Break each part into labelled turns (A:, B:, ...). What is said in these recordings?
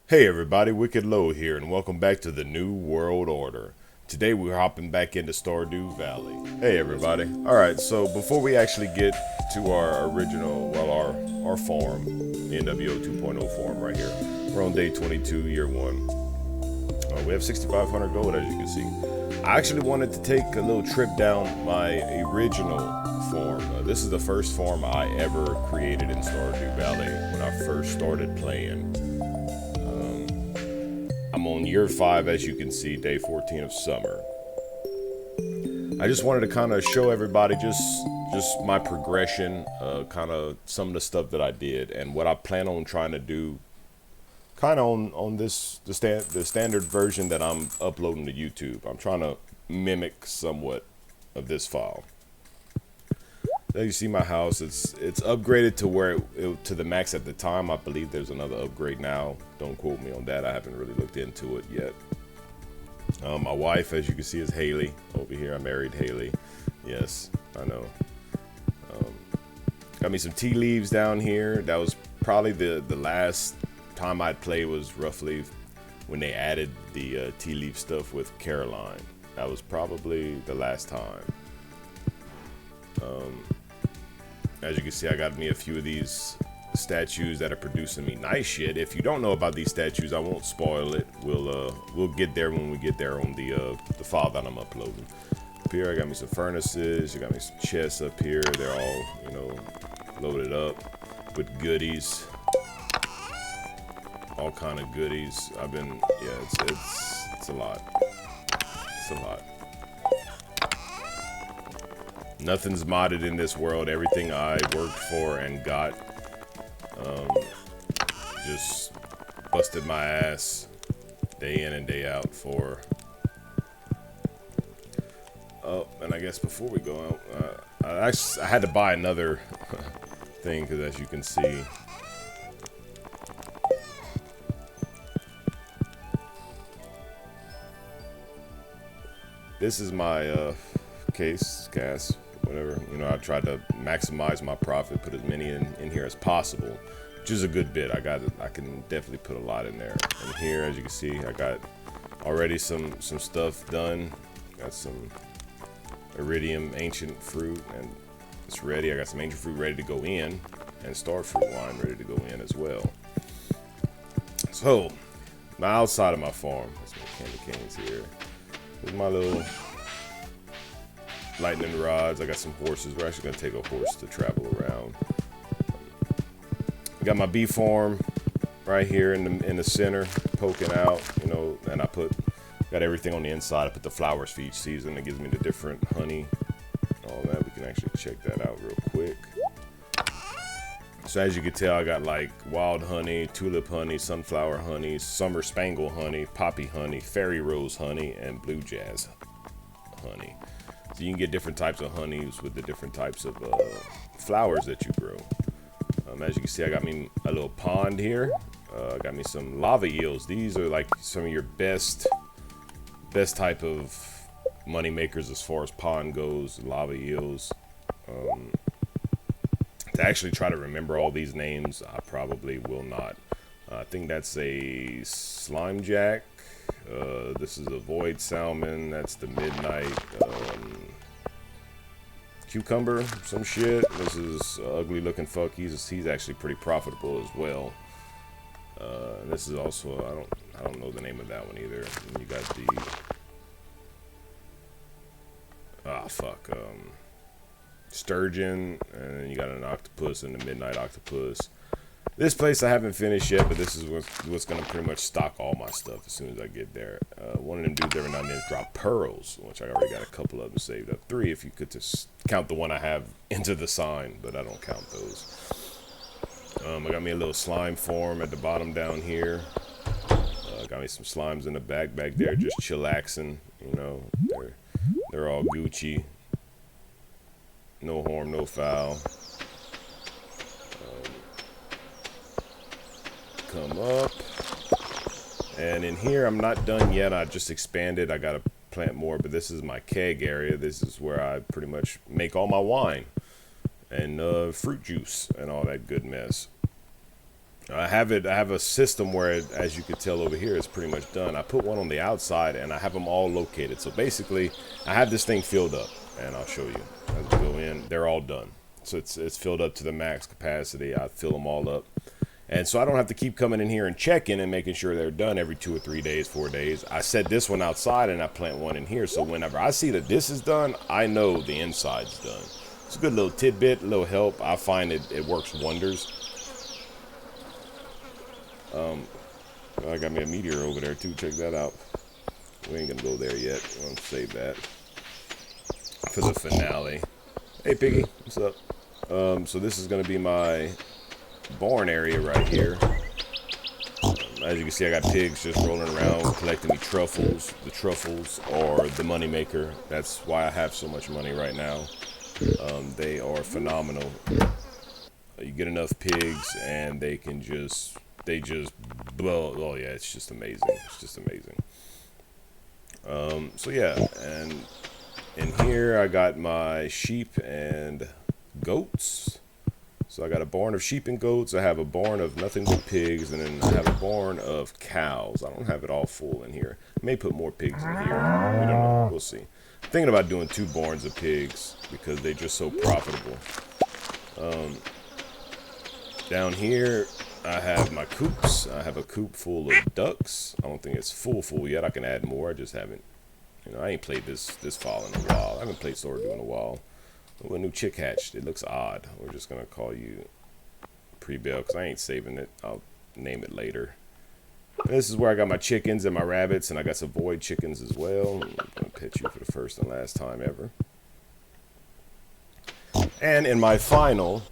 A: Hey everybody, Wicked Low here, and welcome back to the New World Order. Today we're hopping back into Stardew Valley. Hey everybody. Alright, so before we actually get to our original, well, our farm, the NWO 2.0 farm right here, we're on day 22, year 1. We have 6,500 gold, as you can see. I actually wanted to take a little trip down my original farm. This is the first farm I ever created in Stardew Valley when I first started playing. I'm on year 5, as you can see, day 14 of summer. I just wanted to kind of show everybody just my progression, kind of some of the stuff that I did and what I plan on trying to do, kind of on this the standard version that I'm uploading to YouTube. I'm trying to mimic somewhat of this file. There you see my house. It's upgraded to where to the max at the time. I believe there's another upgrade now. Don't quote me on that. I haven't really looked into it yet. My wife, as you can see, is Haley over here. I married Haley. Yes, I know. Got me some tea leaves down here. That was probably the last time I'd play was roughly when they added the tea leaf stuff with Caroline. That was probably the last time. As you can see, I got me a few of these statues that are producing me nice shit. If you don't know about these statues, I won't spoil it. We'll get there when we get there on the file that I'm uploading. Up here, I got me some furnaces. I got me some chests up here. They're all, loaded up with goodies. All kind of goodies. It's a lot. It's a lot. Nothing's modded in this world. Everything I worked for and got, just busted my ass day in and day out for. Oh, and I guess before we go out, I had to buy another thing because, as you can see, this is my gas, whatever. I tried to maximize my profit, put as many in here as possible, which is a good bit. I can definitely put a lot in there. And here, as you can see, I got already some stuff done. Got some iridium ancient fruit, and it's ready. I got some ancient fruit ready to go in, and star fruit wine ready to go in as well. So, now outside of my farm, that's my candy canes here. Here's my little lightning rods. I got some horses. We're actually gonna take a horse to travel around. I got my bee farm right here in the center, poking out. And I got everything on the inside. I put the flowers for each season. It gives me the different honey, all that. We can actually check that out real quick. So as you can tell, I got like wild honey, tulip honey, sunflower honey, summer spangle honey, poppy honey, fairy rose honey, and blue jazz honey. So you can get different types of honeys with the different types of flowers that you grow. As you can see, I got me a little pond here. I got me some lava eels. These are like some of your best type of money makers as far as pond goes. Lava eels. To actually try to remember all these names, I probably will not. I think that's a slime jack. This is a void salmon. That's the midnight cucumber, some shit. This is a ugly looking fuck. He's actually pretty profitable as well. This is also I don't know the name of that one either. And you got the sturgeon, and then you got an octopus and the midnight octopus. This place I haven't finished yet, but this is what's going to pretty much stock all my stuff as soon as I get there. One of them dudes every now and then drop pearls, which I already got a couple of them saved up. 3 if you could just count the one I have into the sign, but I don't count those. I got me a little slime farm at the bottom down here. Got me some slimes in the back there, just chillaxing. They're all Gucci. No harm, no foul. Come up. And in here, I'm not done yet. I just expanded. I got to plant more, but this is my keg area. This is where I pretty much make all my wine and fruit juice and all that good mess. I have a system where, as you can tell over here, it's pretty much done. I put one on the outside, and I have them all located. So basically, I have this thing filled up, and I'll show you as we go in. They're all done. So it's filled up to the max capacity. I fill them all up. And so I don't have to keep coming in here and checking and making sure they're done every 2 or 3 days, 4 days. I set this one outside and I plant one in here. So whenever I see that this is done, I know the inside's done. It's a good little tidbit, a little help. I find it works wonders. I got me a meteor over there too. Check that out. We ain't gonna go there yet. We're gonna save that for the finale. Hey Piggy, what's up? So this is gonna be my barn area right here. As you can see, I got pigs just rolling around collecting me truffles. The truffles are the money maker. That's why I have so much money right now. They are phenomenal. You get enough pigs and they just blow. Oh yeah, it's just amazing. It's just amazing. So yeah, and in here I got my sheep and goats. So I got a barn of sheep and goats. I have a barn of nothing but pigs, and then I have a barn of cows. I don't have it all full in here. I may put more pigs in here. We don't know. We'll see. I'm thinking about doing 2 barns of pigs because they're just so profitable. Down here, I have my coops. I have a coop full of ducks. I don't think it's full yet. I can add more. I just haven't. You know, I ain't played this fall in a while. I haven't played Stardew in a while. Oh, a new chick hatched. It looks odd. We're just going to call you Pre-Bell because I ain't saving it. I'll name it later. And this is where I got my chickens and my rabbits, and I got some void chickens as well. I'm going to pet you for the first and last time ever. And in my final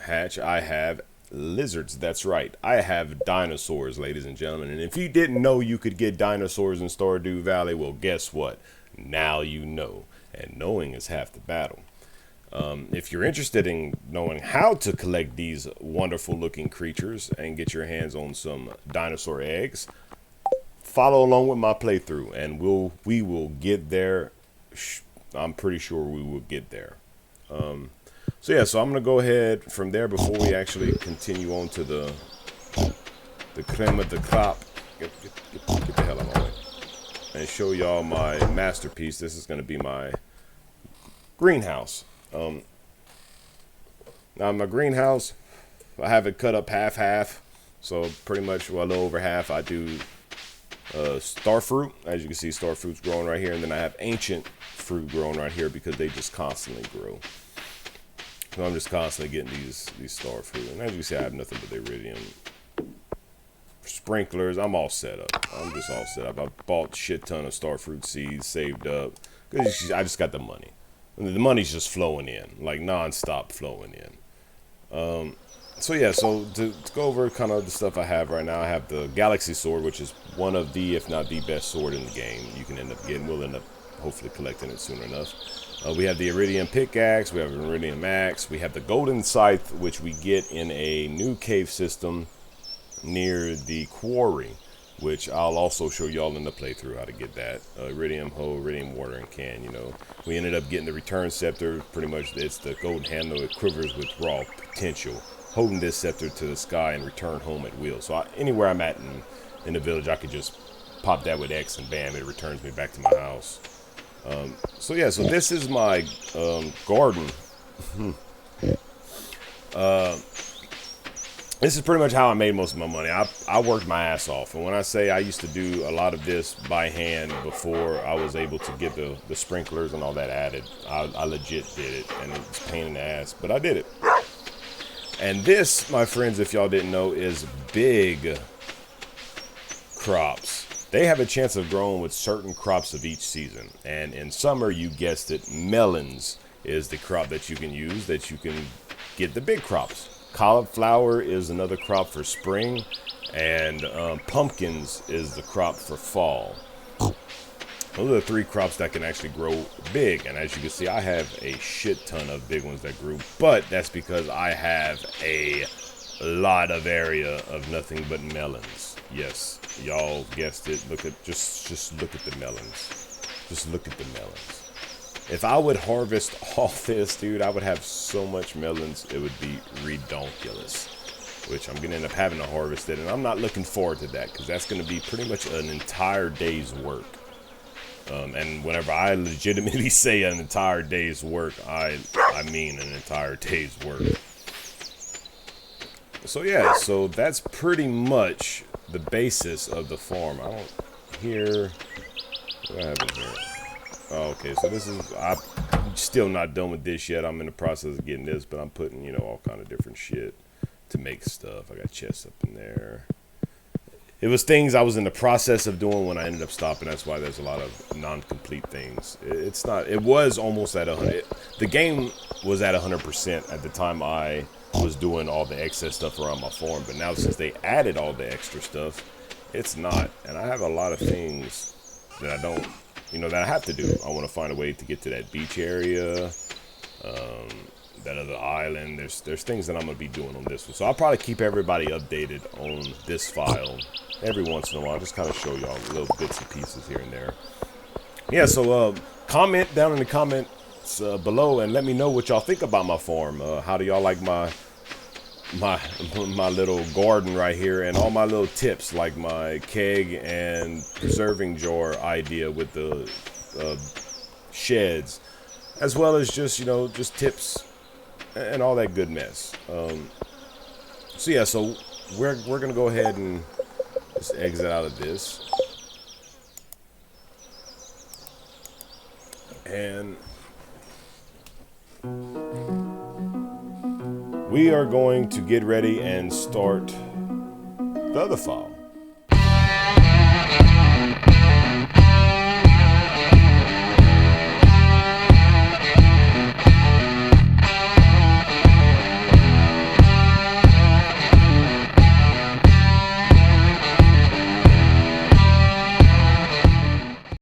A: hatch, I have lizards. That's right. I have dinosaurs, ladies and gentlemen. And if you didn't know you could get dinosaurs in Stardew Valley, well, guess what? Now you know. And knowing is half the battle. If you're interested in knowing how to collect these wonderful looking creatures and get your hands on some dinosaur eggs, follow along with my playthrough and we will get there. I'm pretty sure we will get there. So yeah, so I'm gonna go ahead from there before we actually continue on to the creme of the crop. Get the hell out of my way. And show y'all my masterpiece. This is gonna be my greenhouse. Now my greenhouse, I have it cut up half. So pretty much, well, a little over half, I do star fruit. As you can see, star fruit's growing right here, and then I have ancient fruit growing right here because they just constantly grow. So I'm just constantly getting these star fruit, and as you can see, I have nothing but the iridium sprinklers. I'm all set up. I'm just all set up. I bought a shit ton of star fruit seeds, saved up, because I just got the money. The money's just flowing in, like non-stop flowing in. So yeah, so to go over kind of the stuff I have right now, I have the Galaxy Sword, which is one of the, if not the best sword in the game. You can end up getting, we'll end up hopefully collecting it soon enough. We have the Iridium Pickaxe, we have an Iridium Axe, we have the Golden Scythe, which we get in a new cave system near the quarry, which I'll also show y'all in the playthrough how to get that. Iridium hoe, Iridium watering can, you know. We ended up getting the Return Scepter. Pretty much it's the golden handle. It quivers with raw potential. Holding this scepter to the sky and return home at will. So anywhere I'm at in the village, I could just pop that with X and bam, it returns me back to my house. So yeah, so this is my garden. This is pretty much how I made most of my money. I worked my ass off. And when I say I used to do a lot of this by hand before I was able to get the sprinklers and all that added, I legit did it. And it's a pain in the ass, but I did it. And this, my friends, if y'all didn't know, is big crops. They have a chance of growing with certain crops of each season. And in summer, you guessed it, melons is the crop that you can use, that you can get the big crops. Cauliflower is another crop for spring, and pumpkins is the crop for fall. Those are the 3 crops that can actually grow big, and as you can see, I have a shit ton of big ones that grew, but that's because I have a lot of area of nothing but melons. Yes, y'all guessed it. Look at just look at the melons. Just look at the melons. If I would harvest all this, dude, I would have so much melons, it would be redonkulous. which I'm going to end up having to harvest it. And I'm not looking forward to that because that's going to be pretty much an entire day's work. And whenever I legitimately say an entire day's work, I mean an entire day's work. So yeah, so that's pretty much the basis of the farm. I don't hear... What do I have in here? Oh, okay, so this is... I'm still not done with this yet. I'm in the process of getting this, but I'm putting, you know, all kind of different shit to make stuff. I got chests up in there. It was things I was in the process of doing when I ended up stopping. That's why there's a lot of non-complete things. It's not... It was almost at 100... The game was at 100% at the time I was doing all the excess stuff around my farm, but now since they added all the extra stuff, it's not. And I have a lot of things that I don't, you know, that I have to do. I want to find a way to get to that beach area, that other island. There's things that I'm gonna be doing on this one, so I'll probably keep everybody updated on this file every once in a while. Just kind of show y'all little bits and pieces here and there. Yeah, so comment down in the comments below and let me know what y'all think about my farm. How do y'all like my little garden right here, and all my little tips like my keg and preserving jar idea with the sheds, as well as just, you know, just tips and all that good mess. So yeah, so we're gonna go ahead and just exit out of this, and we are going to get ready and start the other file.